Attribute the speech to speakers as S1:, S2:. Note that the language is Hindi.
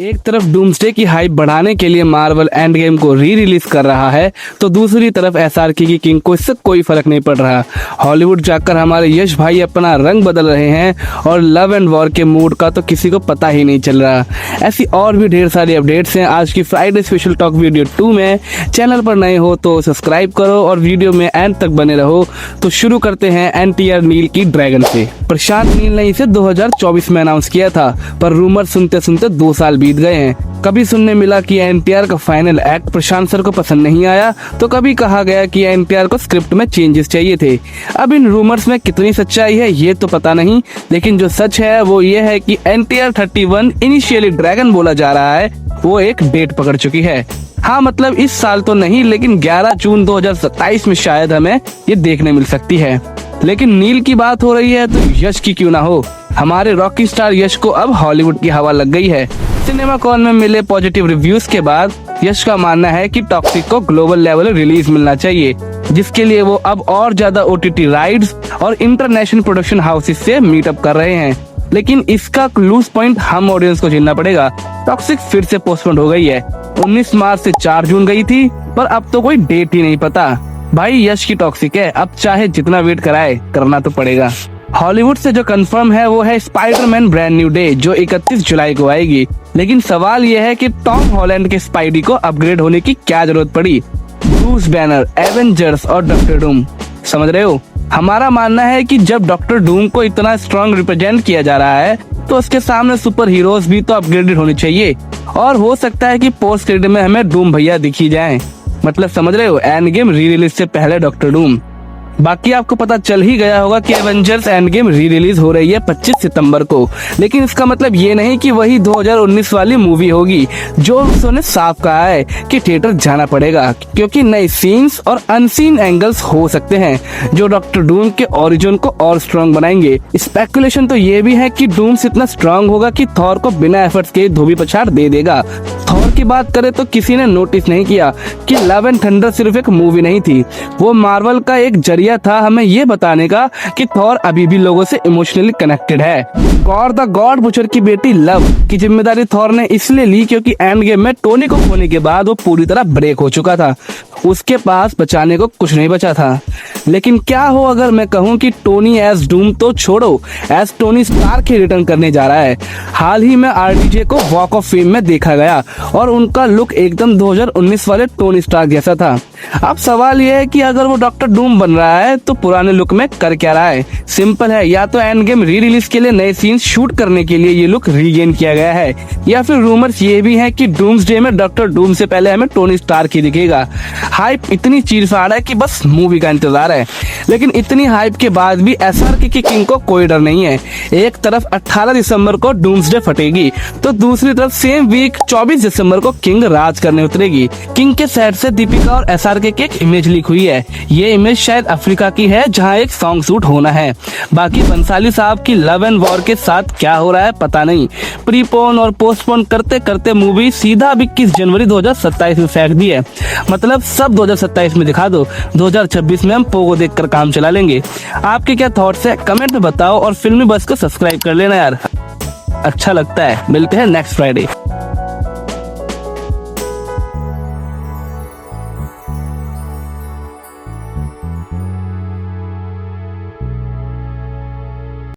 S1: एक तरफ डूम्सडे की हाइप बढ़ाने के लिए मार्वल एंड गेम को री रिलीज कर रहा है तो दूसरी तरफ एसआरके की किंग को इससे कोई फर्क नहीं पड़ रहा। हॉलीवुड जाकर हमारे यश भाई अपना रंग बदल रहे हैं और लव एंड वॉर के मूड का तो किसी को पता ही नहीं चल रहा। ऐसी और भी ढेर सारी अपडेट्स हैं आज की फ्राइडे स्पेशल टॉक वीडियो 2 में। चैनल पर नए हो तो सब्सक्राइब करो और वीडियो में एंड तक बने रहो। तो शुरू करते हैं एनटीआर नील की ड्रैगन से। प्रशांत नील ने इसे 2024 में अनाउंस किया था, पर रूमर सुनते सुनते 2 साल बीत गए हैं। कभी सुनने मिला कि एनटीआर का फाइनल एक्ट प्रशांत सर को पसंद नहीं आया, तो कभी कहा गया कि एनटीआर को स्क्रिप्ट में चेंजेस चाहिए थे। अब इन रूमर्स में कितनी सच्चाई है ये तो पता नहीं, लेकिन जो सच है वो ये है कि एनटीआर 31 इनिशियली ड्रैगन बोला जा रहा है, वो एक डेट पकड़ चुकी है। हाँ, मतलब इस साल तो नहीं, लेकिन 11 जून 2027 में शायद हमें ये देखने मिल सकती है। लेकिन नील की बात हो रही है तो यश की क्यों ना हो। हमारे रॉकी स्टार यश को अब हॉलीवुड की हवा लग गई है। सिनेमा कॉन में मिले पॉजिटिव रिव्यूज के बाद यश का मानना है कि टॉक्सिक को ग्लोबल लेवल रिलीज मिलना चाहिए, जिसके लिए वो अब और ज्यादा ओटीटी राइड्स और इंटरनेशनल प्रोडक्शन हाउसेस से मीटअप कर रहे हैं। लेकिन इसका लूज पॉइंट हम ऑडियंस को झेलना पड़ेगा। टॉक्सिक फिर से पोस्टपोन हो गई है। 19 मार्च से 4 जून गई थी, पर अब तो कोई डेट ही नहीं पता। भाई यश की टॉक्सिक है, अब चाहे जितना वेट कराए करना तो पड़ेगा। हॉलीवुड से जो कंफर्म है वो है स्पाइडरमैन ब्रांड न्यू डे, जो 31 जुलाई को आएगी। लेकिन सवाल ये है कि टॉम हॉलैंड के स्पाइडी को अपग्रेड होने की क्या जरूरत पड़ी। ब्रूस बैनर, एवेंजर्स और डॉक्टर डूम, समझ रहे हो। हमारा मानना है कि जब डॉक्टर डूम को इतना स्ट्रॉन्ग रिप्रेजेंट किया जा रहा है तो उसके सामने सुपर हीरोज भी तो अपग्रेडेड होने चाहिए। और हो सकता है कि पोस्ट क्रेडिट में हमें डूम भैया दिखी जाए, मतलब समझ रहे हो, एंड गेम री रिलीज से पहले डॉक्टर डूम। बाकी आपको पता चल ही गया होगा कि Avengers end game re release हो रही है 25 सितंबर को। लेकिन इसका मतलब ये नहीं कि वही 2019 वाली मूवी होगी। जो उसने साफ कहा है कि थिएटर जाना पड़ेगा, क्योंकि नए सीन्स और अनसीन एंगल्स हो सकते हैं जो डॉक्टर डूम के ओरिजिन को और स्ट्रॉन्ग बनाएंगे। स्पेकुलेशन तो ये भी है कि डूम्स इतना स्ट्रॉन्ग होगा कि थॉर को बिना एफर्ट्स के धोबी पछाड़ दे देगा। थॉर की बात करें तो किसी ने नोटिस नहीं किया कि लव एंड थंडर सिर्फ एक मूवी नहीं थी, वो मार्वल का एक जरिया था हमें ये बताने का कि थॉर अभी भी लोगों से इमोशनली कनेक्टेड है। गॉड द गॉड बुचर की बेटी लव की जिम्मेदारी थॉर ने इसलिए ली क्योंकि एंड गेम में टोनी को खोने के बाद वो पूरी तरह ब्रेक हो चुका था। उसके पास बचाने को कुछ नहीं बचा था। लेकिन क्या हो अगर मैं कहूँ कि टोनी एज डूम तो छोड़ो, एज टोनी स्टार्क ही रिटर्न करने जा रहा है। हाल ही में आरडीजे को वॉक ऑफ फेम में देखा गया और उनका लुक एकदम 2019 वाले टोनी स्टार्क जैसा था। अब सवाल यह है कि अगर वो डॉक्टर डूम बन रहा है तो पुराने लुक में कर क्या रहा है। सिंपल है, या तो एंड गेम री रिलीज के लिए नए सीन शूट करने के लिए ये लुक रीगेन किया गया है, या फिर रूमर्स ये भी है कि डूम्सडे में डॉक्टर डूम से पहले हमें टोनी स्टार्क ही दिखेगा। हाइप इतनी चीरफाड़ है कि बस मूवी का इंतजार है। लेकिन इतनी हाइप के बाद भी एसआरके की किंग को कोई डर नहीं है। एक तरफ 18 दिसंबर को डूम्सडे फटेगी तो दूसरी तरफ सेम वीक 24 दिसंबर को किंग राज करने उतरेगी। किंग के सेट से दीपिका और एसआरके की एक इमेज लीक हुई है। ये इमेज शायद अफ्रीका की है जहां एक सॉन्ग शूट होना है। बाकी बंसाली साहब की लव एंड वॉर के साथ क्या हो रहा है पता नहीं। प्रीपोन और पोस्टपोन करते करते मूवी सीधा 21 जनवरी 2027 में फेंक दी है। मतलब सब 2027 में दिखा दो, 2026 में हम पोगो देखकर काम चला लेंगे। आपके क्या थॉट्स है कमेंट में बताओ और फिल्मी बस को सब्सक्राइब कर लेना यार, अच्छा लगता है। मिलते हैं नेक्स्ट फ्राइडे।